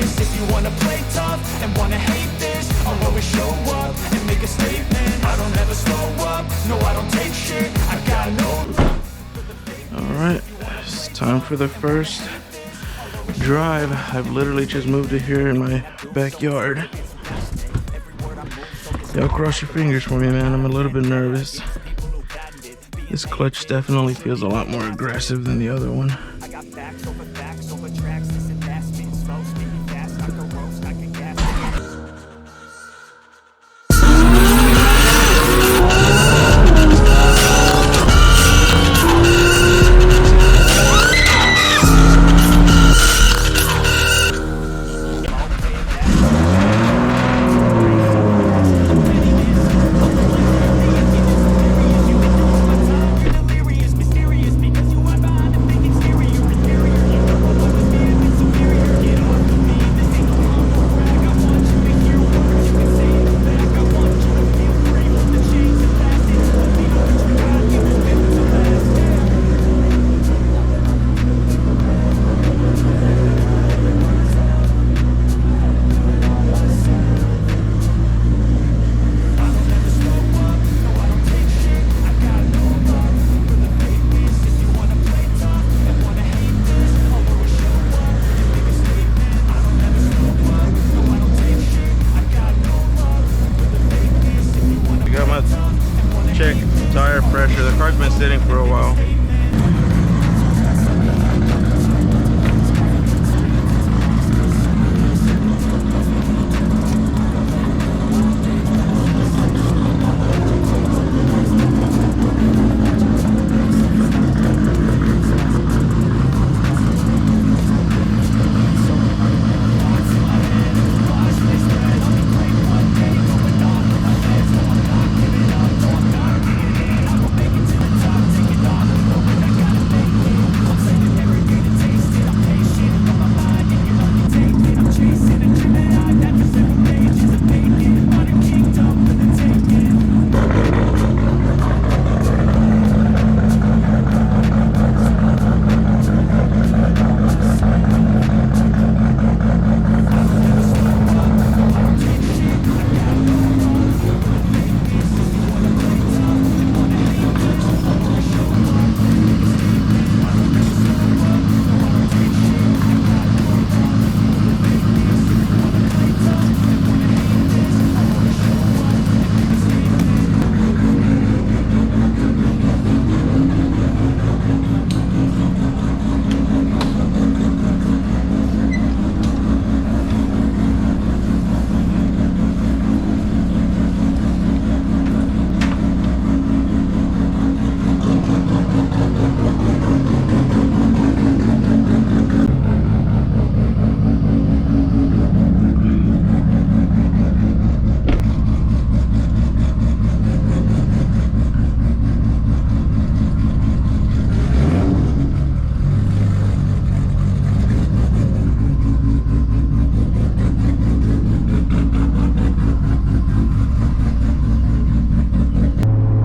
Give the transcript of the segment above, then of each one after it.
this. If you wanna play tough and wanna hate this, I'll always show up and make a statement. I don't ever slow up, no I don't take shit. I got no. Alright, it's time for the first drive. I've literally just moved it here in my backyard. Y'all cross your fingers for me, man. I'm a little bit nervous. This clutch definitely feels a lot more aggressive than the other one. Check tire pressure. The car's been sitting for a while.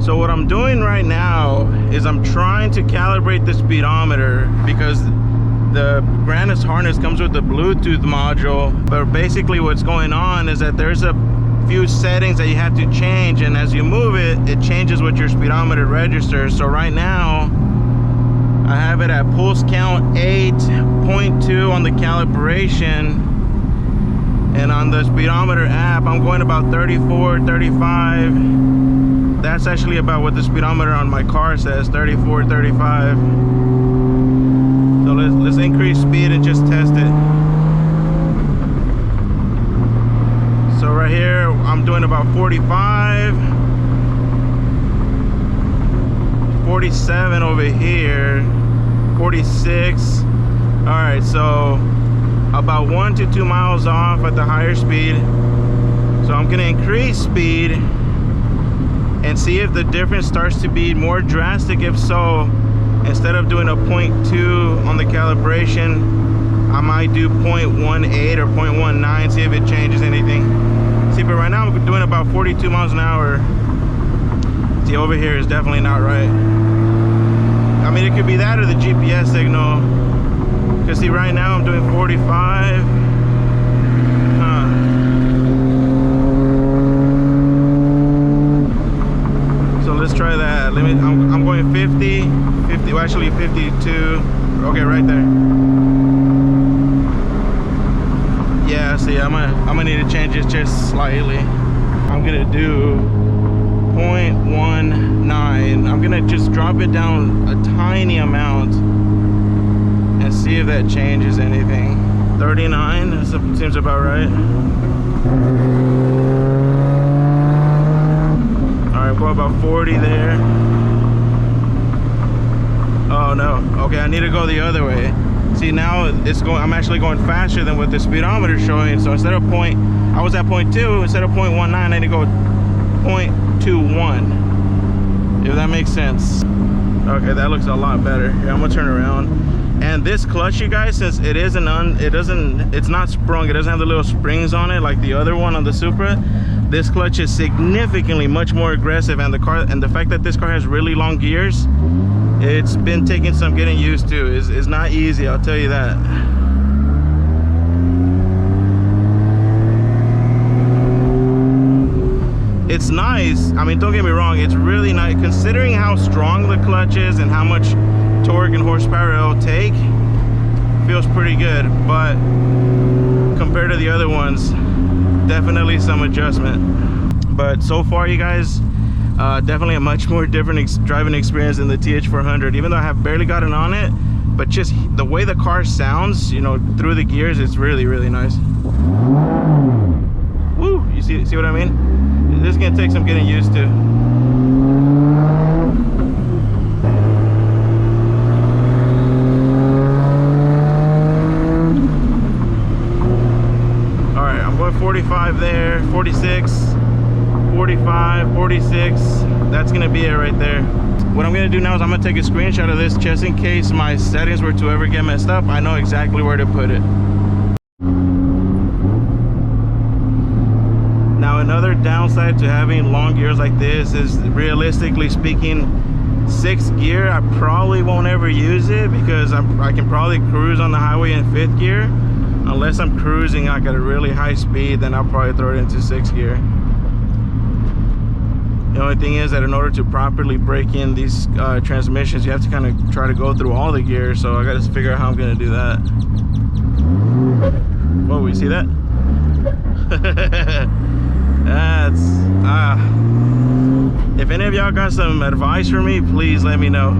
So what I'm doing right now is I'm trying to calibrate the speedometer because the Grannis harness comes with the Bluetooth module, but basically what's going on is that there's a few settings that you have to change, and as you move it, it changes what your speedometer registers. So right now I have it at pulse count 8.2 on the calibration, and on the speedometer app I'm going about 34, 35. That's actually about what the speedometer on my car says, 34, 35. So let's increase speed and just test it. So right here, I'm doing about 45. 47 over here, 46. All right, so about 1 to 2 miles off at the higher speed. So I'm gonna increase speed and see if the difference starts to be more drastic. If so, instead of doing a 0.2 on the calibration, I might do 0.18 or 0.19, see if it changes anything. See, but right now I'm doing about 42 miles an hour. See, over here is definitely not right. I mean, it could be that or the GPS signal. Because see, right now I'm doing 45. well, actually 52. Okay, right there. Yeah, see, I'm gonna need to change it just slightly. I'm gonna do 0.19. I'm gonna just drop it down a tiny amount and see if that changes anything. 39, that seems about right. Alright, go about 40 there. Oh no, okay, I need to go the other way. See, now it's going, I'm actually going faster than what the speedometer is showing. So instead of I was at 0.2, instead of 0.19, I need to go 0.21. If that makes sense. Okay, that looks a lot better. Here, I'm gonna turn around. And this clutch, you guys, since it isn't it's not sprung, it doesn't have the little springs on it like the other one on the Supra. This clutch is significantly much more aggressive, and the fact that this car has really long gears, it's been taking some getting used to. It's not easy, I'll tell you that. It's nice. I mean, don't get me wrong, it's really nice considering how strong the clutch is and how much torque and horsepower it'll take. Feels pretty good, but compared to the other ones, definitely some adjustment. But so far, you guys, definitely a much more different driving experience than the TH400, even though I have barely gotten on it. But just the way the car sounds, you know, through the gears, it's really, really nice. Woo, you see what I mean? This is gonna take some getting used to. All right, I'm going 45 there, 46, 45, 46. That's gonna be it right there. What I'm gonna do now is I'm gonna take a screenshot of this just in case my settings were to ever get messed up. I know exactly where to put it. Now, another downside to having long gears like this is, realistically speaking, 6th gear, I probably won't ever use it because I can probably cruise on the highway in 5th gear. Unless I'm cruising like at a really high speed, then I'll probably throw it into 6th gear. The only thing is that in order to properly break in these transmissions, you have to kind of try to go through all the gears. So I got to figure out how I'm going to do that. Whoa, you see that? That's if any of y'all got some advice for me, please let me know.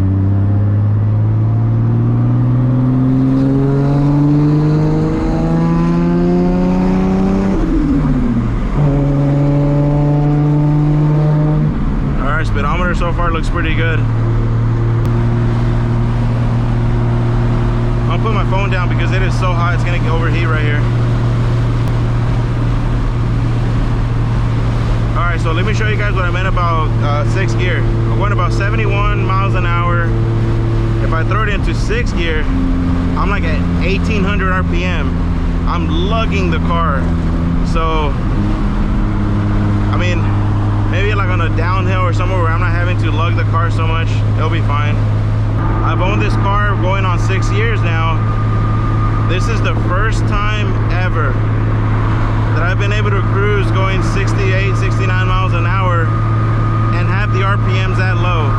All right, speedometer so far looks pretty good. I'll put my phone down because it is so hot, it's gonna overheat right here. Alright, so let me show you guys what I meant about 6th gear. I'm going about 71 miles an hour. If I throw it into 6th gear, I'm like at 1800 RPM. I'm lugging the car. So, I mean, maybe like on a downhill or somewhere where I'm not having to lug the car so much, it'll be fine. I've owned this car going on 6 years now. This is the first time ever that I've been able to cruise going 68, 69 miles an hour and have the RPMs that low.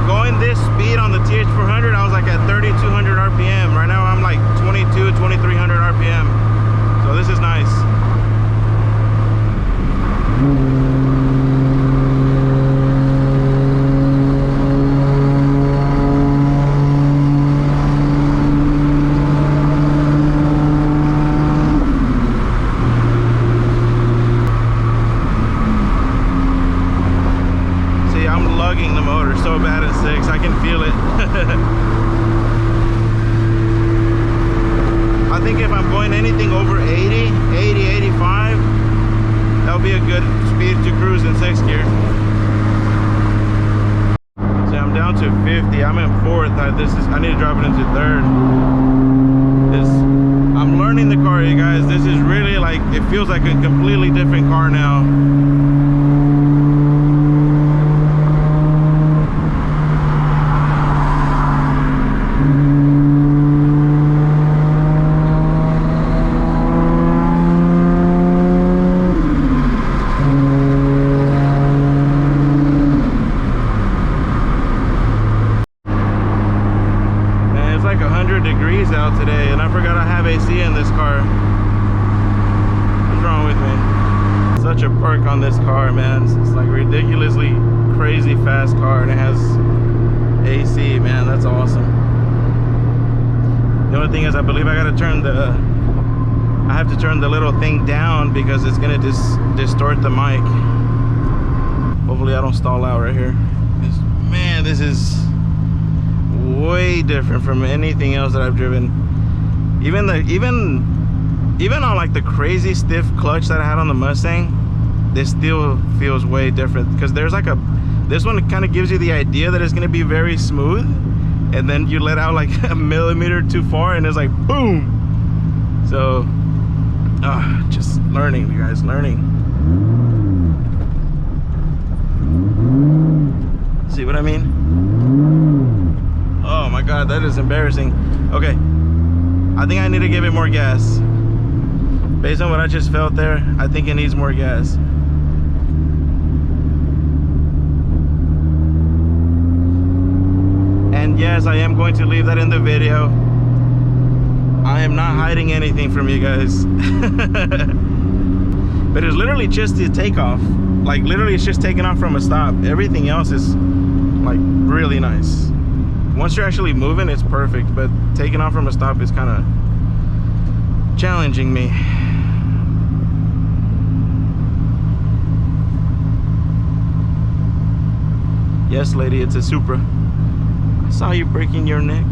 Going this speed on the TH400, I was like at 3200 RPM. Right now I'm like 22, 2300 RPM. So this is nice. The motor so bad at 6, I can feel it. I think if I'm going anything over 80, 85, that'll be a good speed to cruise in 6th gear. See, I'm down to 50. I'm in 4th. I need to drop it into 3rd. I'm learning the car, you guys. This is really like, it feels like a completely different car now. torque on this car, man. It's like ridiculously crazy fast car, and it has AC, man. That's awesome. The only thing is, I believe I gotta turn the I have to turn the little thing down because it's gonna distort the mic. Hopefully I don't stall out right here. Man, this is way different from anything else that I've driven. Even on like the crazy stiff clutch that I had on the Mustang, this still feels way different, because there's like this one kind of gives you the idea that it's gonna be very smooth, and then you let out like a millimeter too far and it's like boom. So just learning, you guys, learning. See what I mean? Oh my god, that is embarrassing. Okay, I think I need to give it more gas. Based on what I just felt there, I think it needs more gas. And yes, I am going to leave that in the video. I am not hiding anything from you guys. But it's literally just the takeoff. Like literally it's just taking off from a stop. Everything else is like really nice. Once you're actually moving, it's perfect, but taking off from a stop is kind of challenging me. Yes, lady, it's a Supra. I saw you breaking your neck.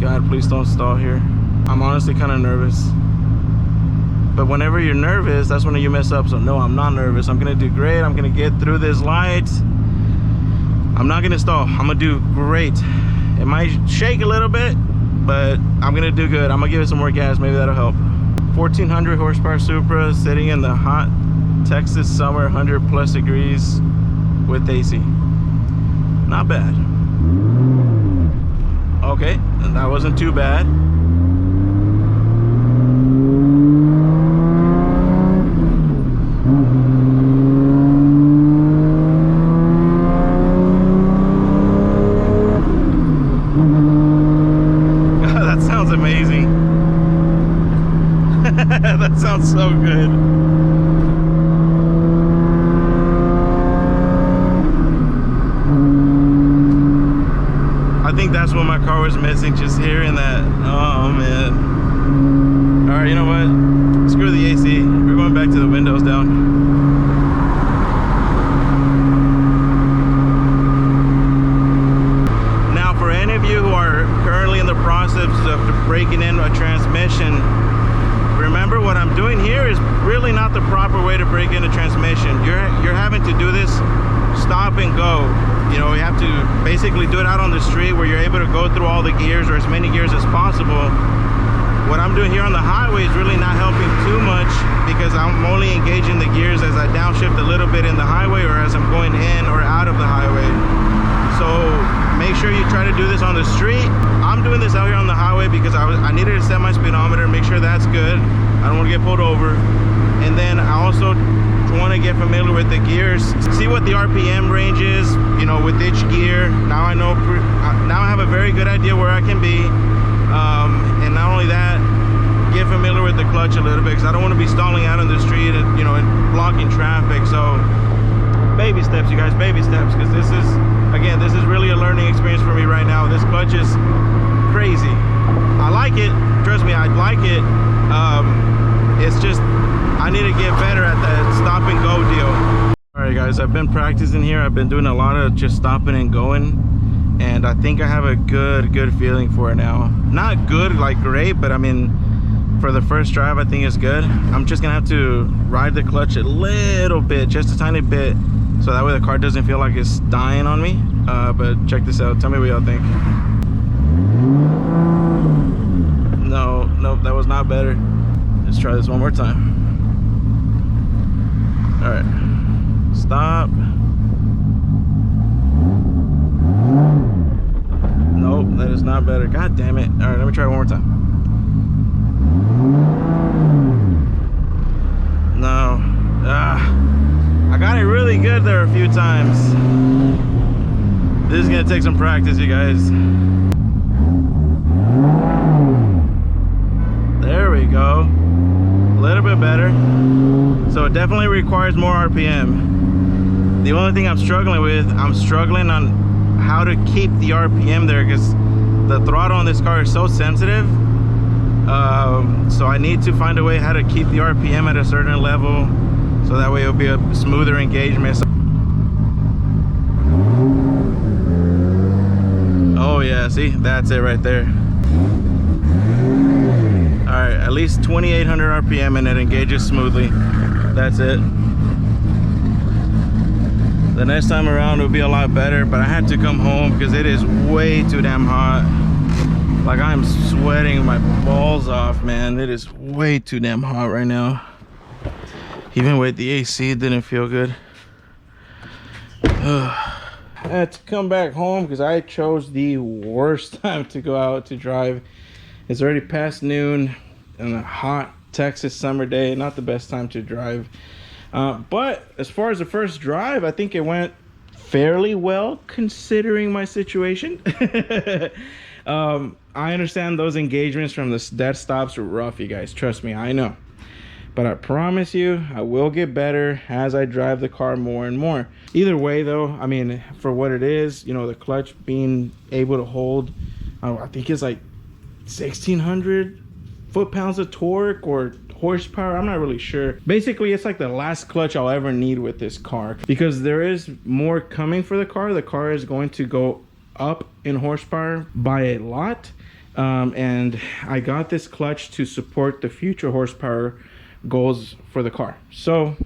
God, please don't stall here. I'm honestly kind of nervous. But whenever you're nervous, that's when you mess up. So no, I'm not nervous. I'm gonna do great. I'm gonna get through this light. I'm not gonna stall. I'm gonna do great. It might shake a little bit, but I'm gonna do good. I'm gonna give it some more gas. Maybe that'll help. 1400 horsepower Supra sitting in the hot Texas summer, 100 plus degrees with AC. Not bad. Okay, that wasn't too bad. That sounds amazing. That sounds so good. I think that's what my car was missing, just hearing that. Oh man. All right, you know what? Screw the AC. We're going back to the windows down. Now, for any of you who are currently in the process of breaking in a transmission, remember what I'm doing here is really not the proper way to break in a transmission. You're having to do this stop and go. You know, you have to basically do it out on the street where you're able to go through all the gears, or as many gears as possible. What I'm doing here on the highway is really not helping too much, because I'm only engaging the gears as I downshift a little bit in the highway, or as I'm going in or out of the highway. So make sure you try to do this on the street. I'm doing this out here on the highway because I needed to set my speedometer, make sure that's good. I don't want to get pulled over. And then I also want to get familiar with the gears, see what the RPM range is, you know, with each gear. Now I know, now I have a very good idea where I can be. And not only that, get familiar with the clutch a little bit, because I don't want to be stalling out on the street and, you know, and blocking traffic. So baby steps, you guys, baby steps, because this is, again, this is really a learning experience for me right now. This clutch is crazy. I like it, trust me, I like it. It's just, I need to get better at that stop and go deal. All right guys, I've been practicing here. I've been doing a lot of just stopping and going, and I think I have a good feeling for it now. Not good like great, but I mean, for the first drive I think it's good. I'm just gonna have to ride the clutch a little bit, just a tiny bit, so that way the car doesn't feel like it's dying on me. But check this out, tell me what y'all think. Nope, that was not better. Let's try this one more time. All right, stop. Nope, that is not better. God damn it. All right, let me try it one more time. No. I got it really good there a few times. This is gonna take some practice, you guys. There we go. A little bit better. So it definitely requires more RPM. The only thing I'm struggling with, I'm struggling on how to keep the RPM there, because the throttle on this car is so sensitive. So I need to find a way how to keep the RPM at a certain level, so that way it'll be a smoother engagement. Oh yeah, see, that's it right there. All right, at least 2,800 RPM and it engages smoothly. That's it. The next time around it'll be a lot better, but I had to come home because it is way too damn hot. Like, I'm sweating my balls off, man. It is way too damn hot right now. Even with the AC, it didn't feel good. I had to come back home because I chose the worst time to go out to drive. It's already past noon on a hot Texas summer day. Not the best time to drive. But as far as the first drive, I think it went fairly well considering my situation. I understand those engagements from the dead stops were rough, you guys. Trust me, I know. But I promise you, I will get better as I drive the car more and more. Either way, though, I mean, for what it is, you know, the clutch being able to hold, I think it's like 1,600 foot-pounds of torque or horsepower. I'm not really sure. Basically, it's like the last clutch I'll ever need with this car, because there is more coming for the car. The car is going to go up in horsepower by a lot, and I got this clutch to support the future horsepower goals for the car. So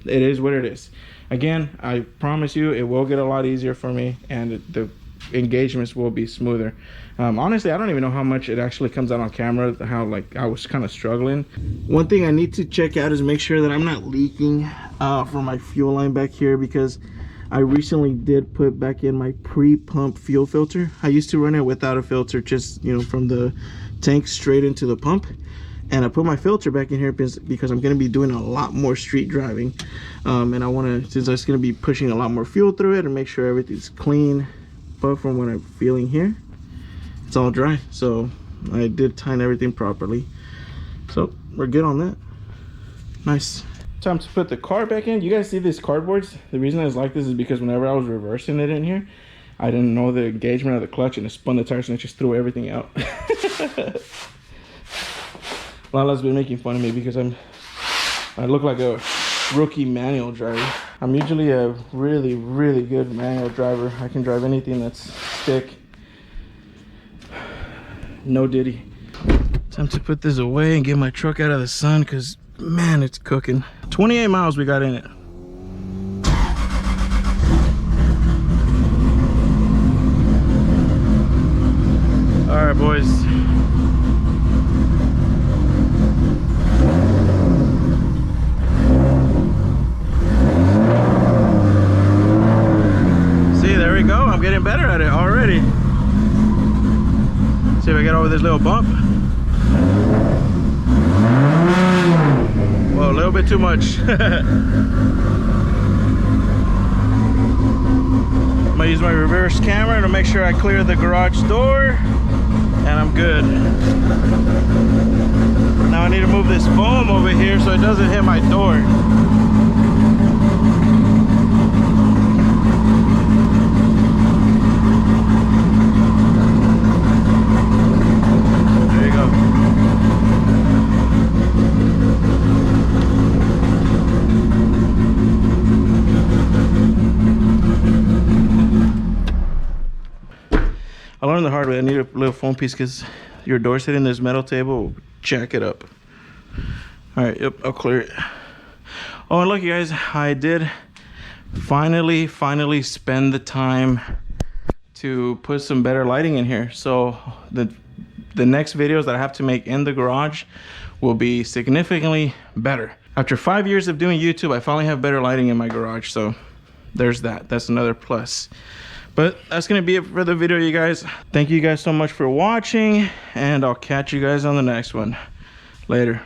it is what it is. Again, I promise you it will get a lot easier for me, and the engagements will be smoother. Honestly, I don't even know how much it actually comes out on camera, how like I was kind of struggling. One thing I need to check out is make sure that I'm not leaking from my fuel line back here, because I recently did put back in my pre-pump fuel filter. I used to run it without a filter, just, you know, from the tank straight into the pump. And I put my filter back in here because I'm going to be doing a lot more street driving. And I want to, since I'm going to be pushing a lot more fuel through it, and make sure everything's clean. But from what I'm feeling here, it's all dry. So I did time everything properly. So we're good on that. Nice. Time to put the car back in. You guys see these cardboards? The reason I was like this is because whenever I was reversing it in here, I didn't know the engagement of the clutch, and it spun the tires and it just threw everything out. Lala's been making fun of me because I look like a rookie manual driver. I'm usually a really, really good manual driver. I can drive anything that's stick. No diddy. Time to put this away and get my truck out of the sun, because man, it's cooking. 28 miles we got in it. All right, boys. See, there we go. I'm getting better at it already. See if I get over this little bump. Whoa, a little bit too much. I'm gonna use my reverse camera to make sure I clear the garage door, and I'm good. Now I need to move this foam over here so it doesn't hit my door. There you go. I learned the hard way. I need a little foam piece because your door's hitting this metal table will jack it up. All right, yep, I'll clear it. Oh, and look, you guys, I did finally spend the time to put some better lighting in here. So the next videos that I have to make in the garage will be significantly better. After 5 years of doing YouTube, I finally have better lighting in my garage. So there's that. That's another plus. But that's gonna be it for the video, you guys. Thank you guys so much for watching, and I'll catch you guys on the next one. Later.